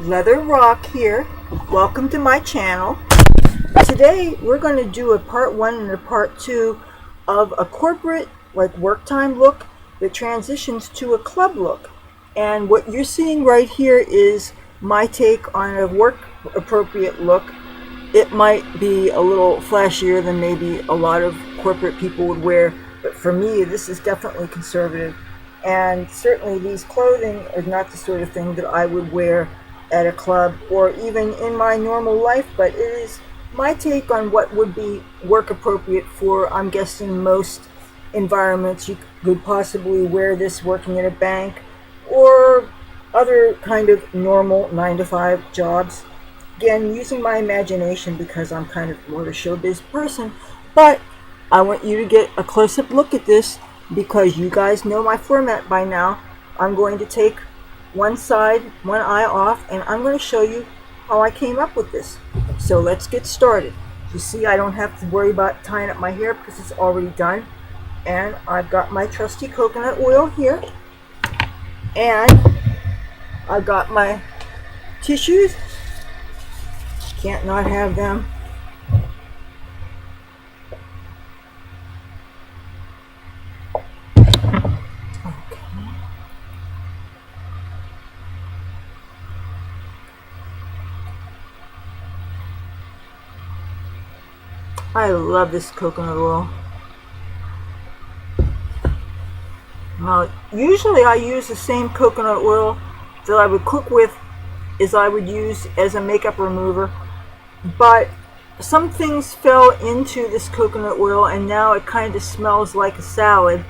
Leather Rokk here. Welcome to my channel. Today we're going to do a part 1 and a part 2 of a corporate work time look that transitions to a club look. And what you're seeing right here is my take on a work appropriate look. It might be a little flashier than maybe a lot of corporate people would wear, but for me this is definitely conservative. And certainly these clothing is not the sort of thing that I would wear at a club or even in my normal life, but it is my take on what would be work appropriate for, I'm guessing, most environments. You could possibly wear this working at a bank or other kind of normal 9-to-5 jobs. Again, using my imagination because I'm kind of more of a showbiz person, but I want you to get a close-up look at this because you guys know my format by now. I'm going to take one side, one eye off, and I'm going to show you how I came up with this. So let's get started. You see, I don't have to worry about tying up my hair because it's already done. And I've got my trusty coconut oil here. And I've got my tissues. Can't not have them. I love this coconut oil. Now, usually I use the same coconut oil that I would cook with as I would use as a makeup remover, but some things fell into this coconut oil and now it kind of smells like a salad,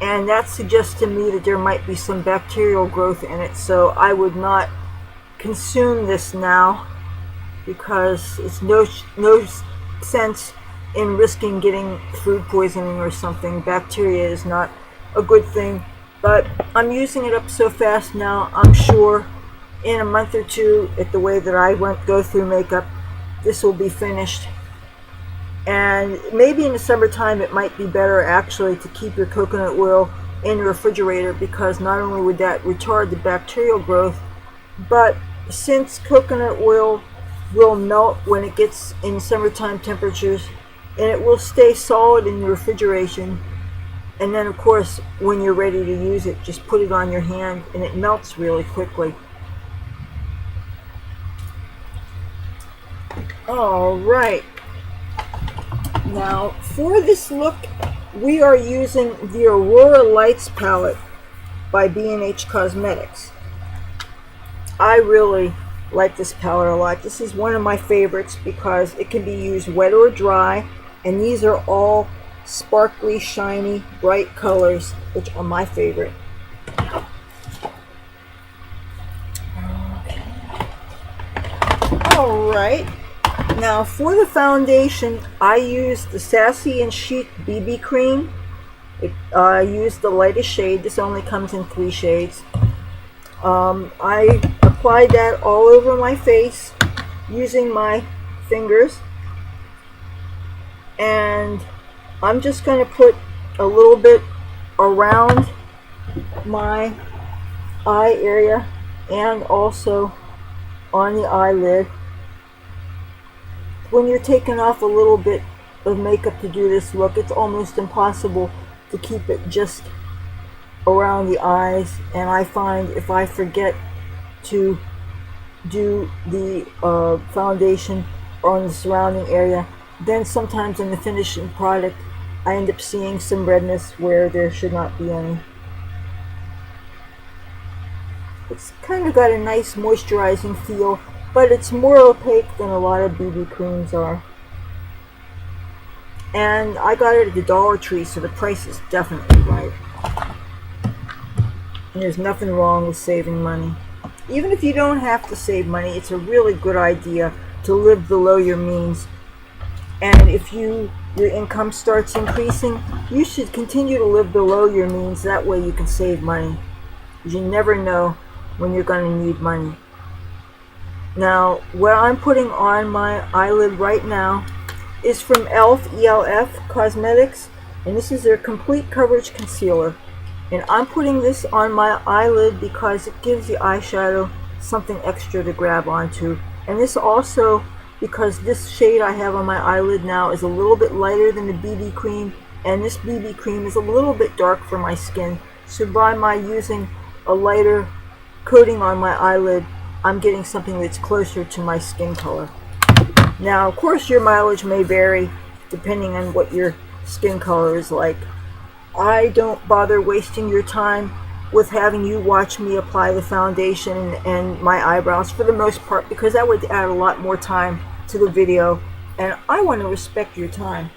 and that suggests to me that there might be some bacterial growth in it, so I would not consume this now because it's no sense in risking getting food poisoning or something. Bacteria is not a good thing, but I'm using it up so fast now. I'm sure in a month or two, at the way that I go through makeup, this will be finished. And maybe in the summertime it might be better actually to keep your coconut oil in the refrigerator, because not only would that retard the bacterial growth, but since coconut oil will melt when it gets in summertime temperatures, and it will stay solid in the refrigeration, and then of course when you're ready to use it, just put it on your hand and it melts really quickly. Alright, now for this look we are using the Aurora Lights palette by B&H Cosmetics. I really like this palette a lot. This is one of my favorites because it can be used wet or dry, and these are all sparkly, shiny, bright colors, which are my favorite. Okay. Alright, now for the foundation I use the Sassy and Chic BB cream. I use the lightest shade. This only comes in 3 shades. I apply that all over my face using my fingers, and I'm just going to put a little bit around my eye area and also on the eyelid. When you're taking off a little bit of makeup to do this look, it's almost impossible to keep it just around the eyes, and I find if I forget to do the foundation on the surrounding area, then sometimes in the finishing product I end up seeing some redness where there should not be any. It's kind of got a nice moisturizing feel, but it's more opaque than a lot of BB creams are. And I got it at the Dollar Tree, so the price is definitely right. And there's nothing wrong with saving money. Even if you don't have to save money, it's a really good idea to live below your means. And if your income starts increasing, you should continue to live below your means. That way you can save money, because you never know when you're going to need money. Now, what I'm putting on my eyelid right now is from ELF Cosmetics, and this is their Complete Coverage Concealer. And I'm putting this on my eyelid because it gives the eyeshadow something extra to grab onto. And this also, because this shade I have on my eyelid now is a little bit lighter than the BB cream, and this BB cream is a little bit dark for my skin. So by my using a lighter coating on my eyelid, I'm getting something that's closer to my skin color. Now, of course, your mileage may vary depending on what your skin color is like. I don't bother wasting your time with having you watch me apply the foundation and my eyebrows for the most part, because that would add a lot more time to the video, and I want to respect your time.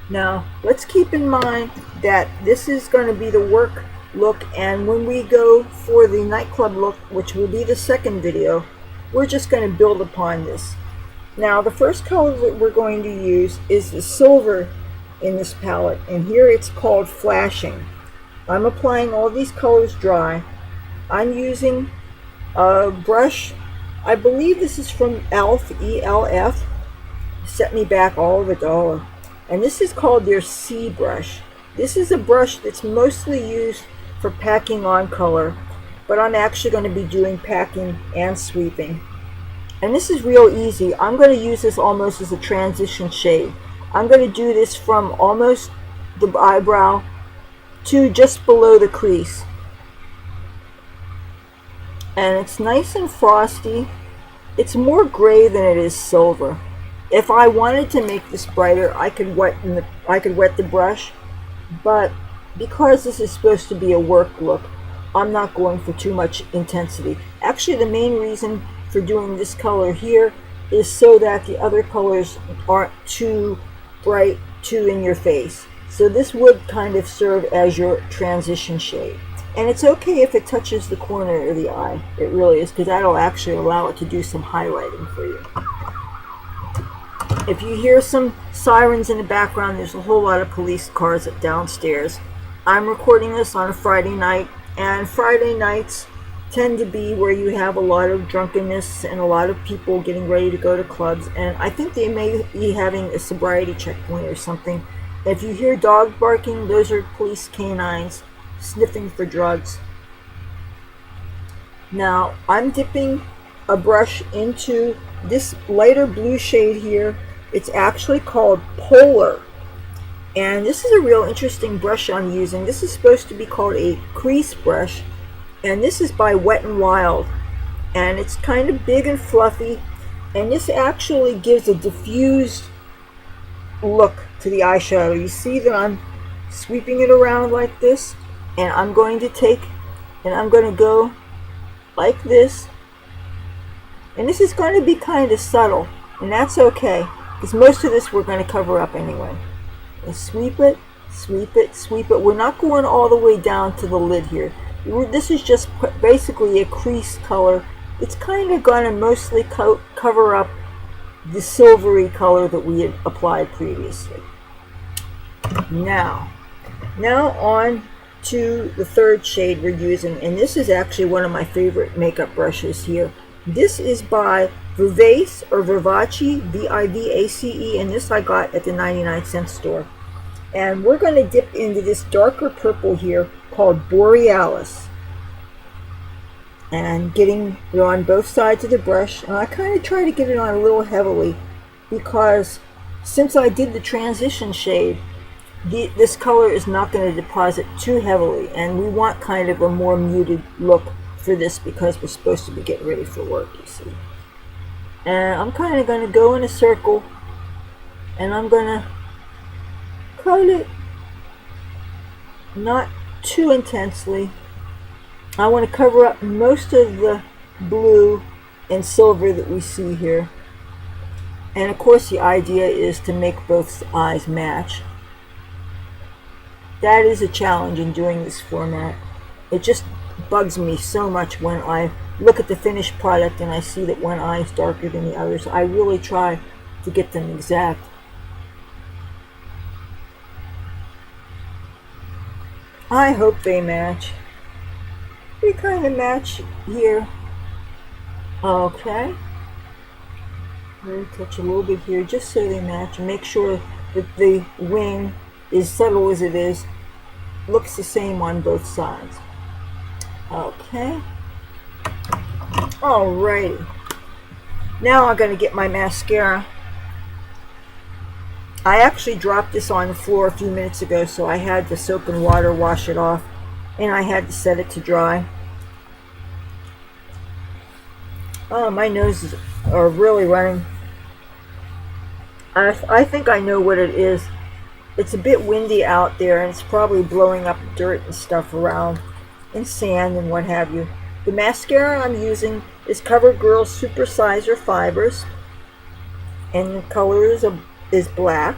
Now, let's keep in mind that this is going to be the work look, and when we go for the nightclub look, which will be the second video, we're just going to build upon this. Now, the first color that we're going to use is the silver in this palette, and here it's called Flashing. I'm applying all these colors dry. I'm using a brush, I believe this is from ELF, E-L-F, set me back all of $1. And this is called their C brush. This is a brush that's mostly used for packing on color, but I'm actually going to be doing packing and sweeping. And this is real easy. I'm going to use this almost as a transition shade. I'm going to do this from almost the eyebrow to just below the crease. And it's nice and frosty. It's more gray than it is silver. If I wanted to make this brighter, I could wet the brush, but because this is supposed to be a work look, I'm not going for too much intensity. Actually, the main reason for doing this color here is so that the other colors aren't too bright, too in your face. So this would kind of serve as your transition shade. And it's okay if it touches the corner of the eye. It really is, because that'll actually allow it to do some highlighting for you. If you hear some sirens in the background, there's a whole lot of police cars downstairs. I'm recording this on a Friday night, and Friday nights tend to be where you have a lot of drunkenness and a lot of people getting ready to go to clubs, and I think they may be having a sobriety checkpoint or something. If you hear dog barking, those are police canines sniffing for drugs. Now, I'm dipping a brush into this lighter blue shade here. It's actually called Polar. And this is a real interesting brush I'm using. This is supposed to be called a crease brush. And this is by Wet n Wild. And it's kind of big and fluffy. And this actually gives a diffused look to the eyeshadow. You see that I'm sweeping it around like this. And I'm going to take, and I'm going to go like this. And this is going to be kind of subtle. And that's okay, because most of this we're going to cover up anyway. And sweep it, sweep it, sweep it. We're not going all the way down to the lid here. This is just basically a crease color. It's kind of going to mostly cover up the silvery color that we had applied previously. Now on to the third shade we're using, and this is actually one of my favorite makeup brushes here. This is by Vivace or Vivace, V-I-V-A-C-E, and this I got at the 99-cent store. And we're going to dip into this darker purple here called Borealis. And getting it on both sides of the brush. And I kind of try to get it on a little heavily, because since I did the transition shade, this color is not going to deposit too heavily. And we want kind of a more muted look for this, because we're supposed to be getting ready for work, you see. And I'm kind of going to go in a circle, and I'm going to coat it not too intensely. I want to cover up most of the blue and silver that we see here. And of course the idea is to make both eyes match. That is a challenge in doing this format. It just bugs me so much when I look at the finished product and I see that one eye is darker than the others. I really try to get them exact. I hope they match. We kind of match here. Okay. Really touch a little bit here just so they match, and make sure that the wing, as subtle as it is, looks the same on both sides. Okay. Alrighty. Now I'm going to get my mascara. I actually dropped this on the floor a few minutes ago, so I had the soap and water wash it off, and I had to set it to dry. Oh, my noses are really running. I think I know what it is. It's a bit windy out there, and it's probably blowing up dirt and stuff around, and sand and what have you. The mascara I'm using is CoverGirl Super Sizer Fibers, and the color is black.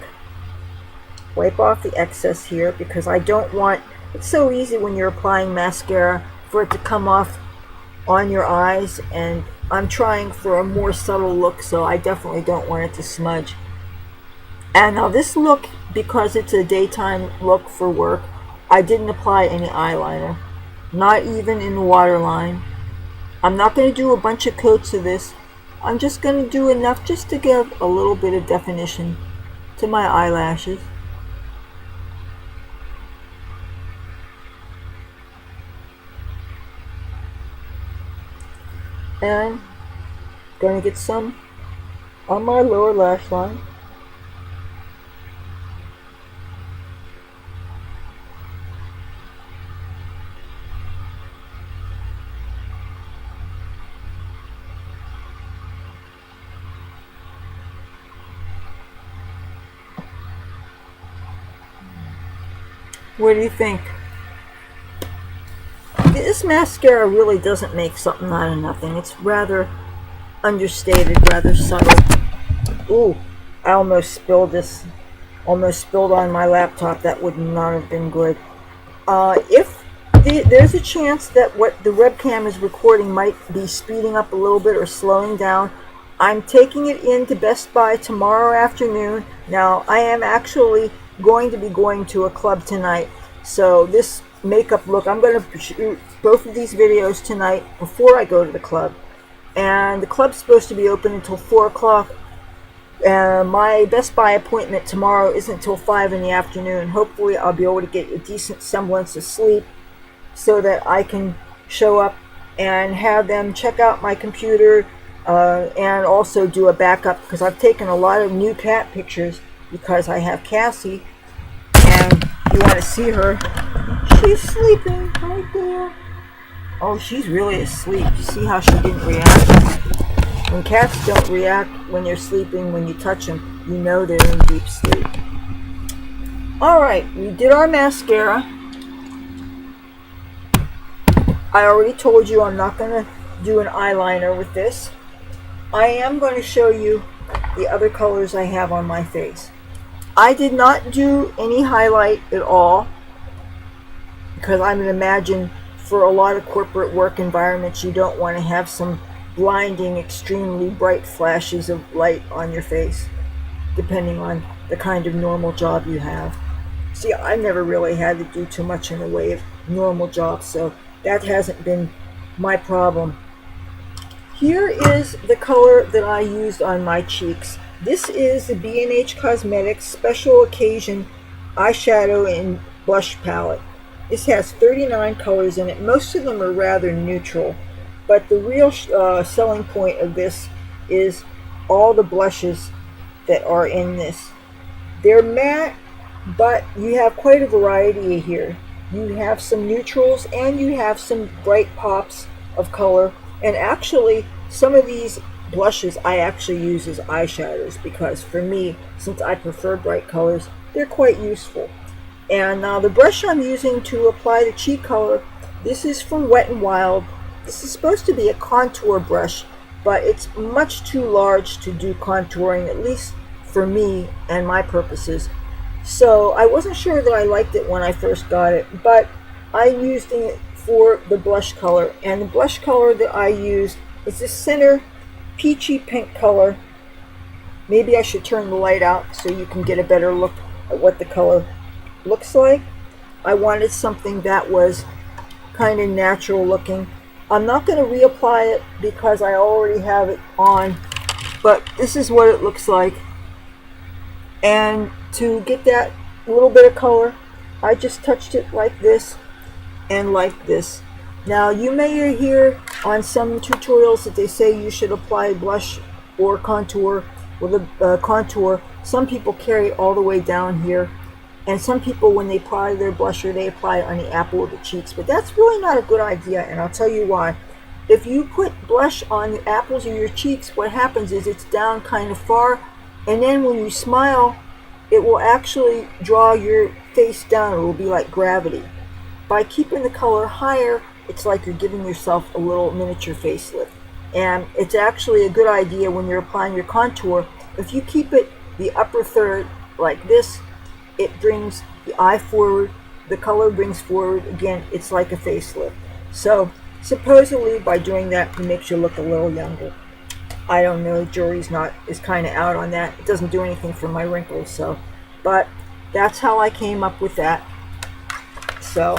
Wipe off the excess here because I don't want, it's so easy when you're applying mascara for it to come off on your eyes, and I'm trying for a more subtle look, so I definitely don't want it to smudge. And now this look, because it's a daytime look for work, I didn't apply any eyeliner, not even in the waterline. I'm not going to do a bunch of coats of this. I'm just going to do enough just to give a little bit of definition to my eyelashes. And going to get some on my lower lash line. What do you think? This mascara really doesn't make something out of nothing. It's rather understated, rather subtle. Ooh, I almost spilled this. Almost spilled on my laptop. That would not have been good. If there's a chance that what the webcam is recording might be speeding up a little bit or slowing down, I'm taking it into Best Buy tomorrow afternoon. Now, I am actually going to be going to a club tonight, so this makeup look, I'm going to shoot both of these videos tonight before I go to the club, and the club's supposed to be open until 4 o'clock. My Best Buy appointment tomorrow isn't until 5 in the afternoon. Hopefully I'll be able to get a decent semblance of sleep so that I can show up and have them check out my computer, and also do a backup, because I've taken a lot of new cat pictures because I have Cassie, and you want to see her. She's sleeping right there. Oh, she's really asleep. You see how she didn't react? When cats don't react when they're sleeping, when you touch them, you know they're in deep sleep. Alright, we did our mascara. I already told you I'm not going to do an eyeliner with this. I am going to show you the other colors I have on my face. I did not do any highlight at all, because I would imagine for a lot of corporate work environments you don't want to have some blinding, extremely bright flashes of light on your face, depending on the kind of normal job you have. See, I never really had to do too much in the way of normal jobs, so that hasn't been my problem. Here is the color that I used on my cheeks. This is the B&H Cosmetics Special Occasion Eyeshadow and Blush Palette. This has 39 colors in it. Most of them are rather neutral, but the real selling point of this is all the blushes that are in this. They're matte, but you have quite a variety here. You have some neutrals and you have some bright pops of color. And actually, some of these blushes I actually use as eyeshadows, because for me, since I prefer bright colors, they're quite useful. And now the brush I'm using to apply the cheek color, this is from Wet n Wild. This is supposed to be a contour brush, but it's much too large to do contouring, at least for me and my purposes. So I wasn't sure that I liked it when I first got it, but I'm using it for the blush color. And the blush color that I used is the center peachy pink color. Maybe I should turn the light out so you can get a better look at what the color looks like. I wanted something that was kind of natural looking. I'm not going to reapply it because I already have it on, but this is what it looks like. And to get that little bit of color, I just touched it like this and like this. Now, you may hear on some tutorials that they say you should apply blush or contour with a contour. Some people carry it all the way down here, and some people, when they apply their blusher, they apply it on the apple of the cheeks. But that's really not a good idea, and I'll tell you why. If you put blush on the apples of your cheeks, what happens is it's down kind of far, and then when you smile, it will actually draw your face down. It will be like gravity. By keeping the color higher, it's like you're giving yourself a little miniature facelift. And it's actually a good idea when you're applying your contour. If you keep it the upper third like this, it brings the eye forward, the color brings forward. Again, it's like a facelift. So supposedly by doing that, it makes you look a little younger. I don't know, jury's is kind of out on that. It doesn't do anything for my wrinkles, so, but that's how I came up with that. So,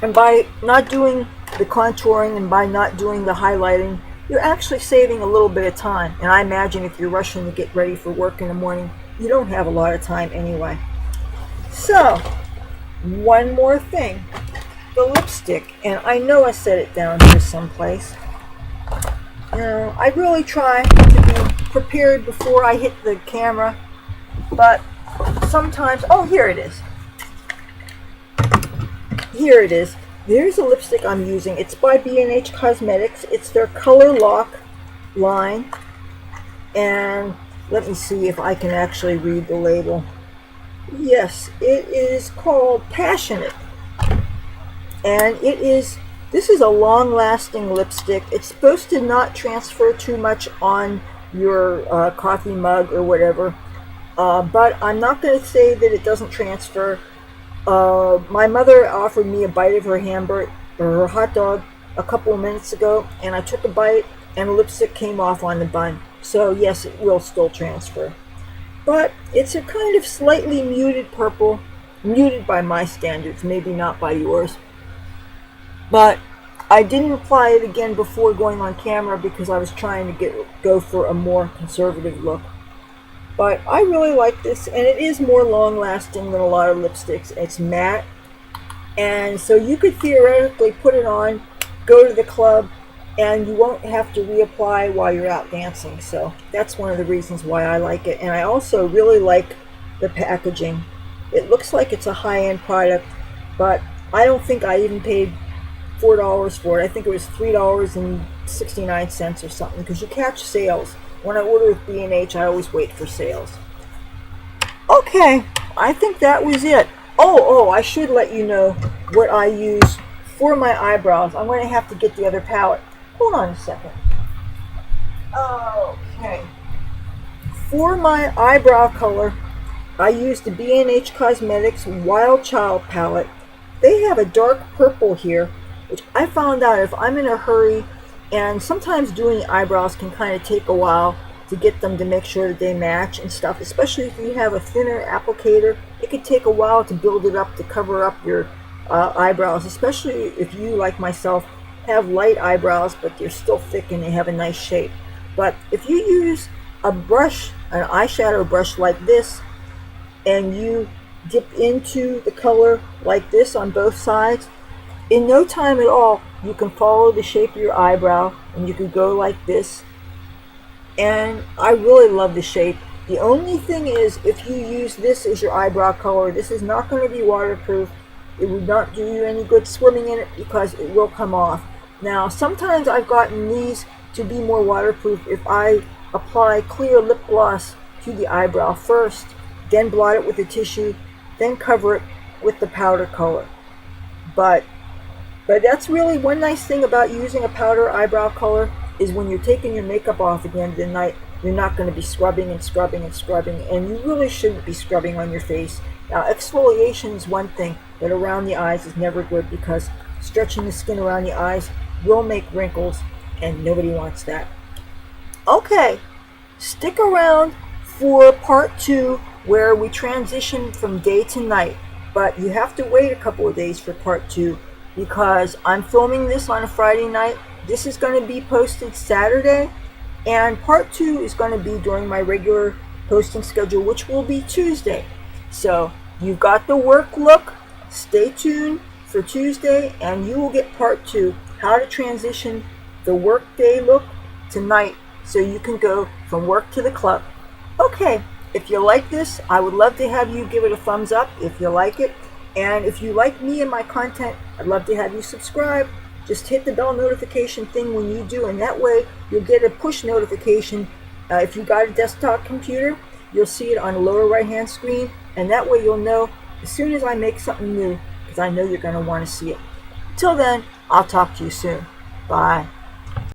and by not doing the contouring and by not doing the highlighting, you're actually saving a little bit of time. And I imagine if you're rushing to get ready for work in the morning, you don't have a lot of time anyway. So, one more thing. The lipstick, and I know I set it down here someplace. You know, I really try to be prepared before I hit the camera, but sometimes, oh, here it is. Here it is. There's a lipstick I'm using. It's by B&H Cosmetics. It's their Color Lock line, and let me see if I can actually read the label. Yes, it is called Passionate, and this is a long-lasting lipstick. It's supposed to not transfer too much on your coffee mug or whatever, but I'm not going to say that it doesn't transfer. My mother offered me a bite of her hamburger or her hot dog a couple of minutes ago, and I took a bite and the lipstick came off on the bun. So yes, it will still transfer. But it's a kind of slightly muted purple, muted by my standards, maybe not by yours. But I didn't apply it again before going on camera because I was trying to go for a more conservative look. But I really like this, and it is more long-lasting than a lot of lipsticks. It's matte, and so you could theoretically put it on, go to the club, and you won't have to reapply while you're out dancing. So that's one of the reasons why I like it. And I also really like the packaging. It looks like it's a high-end product, but I don't think I even paid $4 for it. I think it was $3.69 or something, because you catch sales. When I order with B&H, I always wait for sales. Okay, I think that was it. Oh, I should let you know what I use for my eyebrows. I'm going to have to get the other palette. Hold on a second. Okay. For my eyebrow color, I use the B&H Cosmetics Wild Child palette. They have a dark purple here, which I found out if I'm in a hurry, and sometimes doing eyebrows can kind of take a while to get them to make sure that they match and stuff, especially if you have a thinner applicator. It could take a while to build it up to cover up your eyebrows, especially if you, like myself, have light eyebrows but they're still thick and they have a nice shape. But if you use a brush, an eyeshadow brush like this, and you dip into the color like this on both sides, in no time at all, you can follow the shape of your eyebrow, and you could go like this. And I really love the shape. The only thing is, if you use this as your eyebrow color, this is not going to be waterproof. It would not do you any good swimming in it because it will come off. Now, sometimes I've gotten these to be more waterproof if I apply clear lip gloss to the eyebrow first, then blot it with a tissue, then cover it with the powder color. But that's really one nice thing about using a powder eyebrow color, is when you're taking your makeup off at the end of the night, you're not going to be scrubbing and scrubbing and scrubbing, and you really shouldn't be scrubbing on your face. Now, exfoliation is one thing, but around the eyes is never good, because stretching the skin around the eyes will make wrinkles, and nobody wants that. Okay, stick around for part 2, where we transition from day to night, but you have to wait a couple of days for part 2, because I'm filming this on a Friday night. This is going to be posted Saturday, and part 2 is going to be during my regular posting schedule, which will be Tuesday. So you've got the work look. Stay tuned for Tuesday, and you will get part 2, how to transition the workday look to night so you can go from work to the club. Okay, if you like this, I would love to have you give it a thumbs up if you like it. And if you like me and my content, I'd love to have you subscribe. Just hit the bell notification thing when you do, and that way you'll get a push notification. If you got a desktop computer, you'll see it on the lower right hand screen, and that way you'll know as soon as I make something new, because I know you're going to want to see it. Until then, I'll talk to you soon. Bye.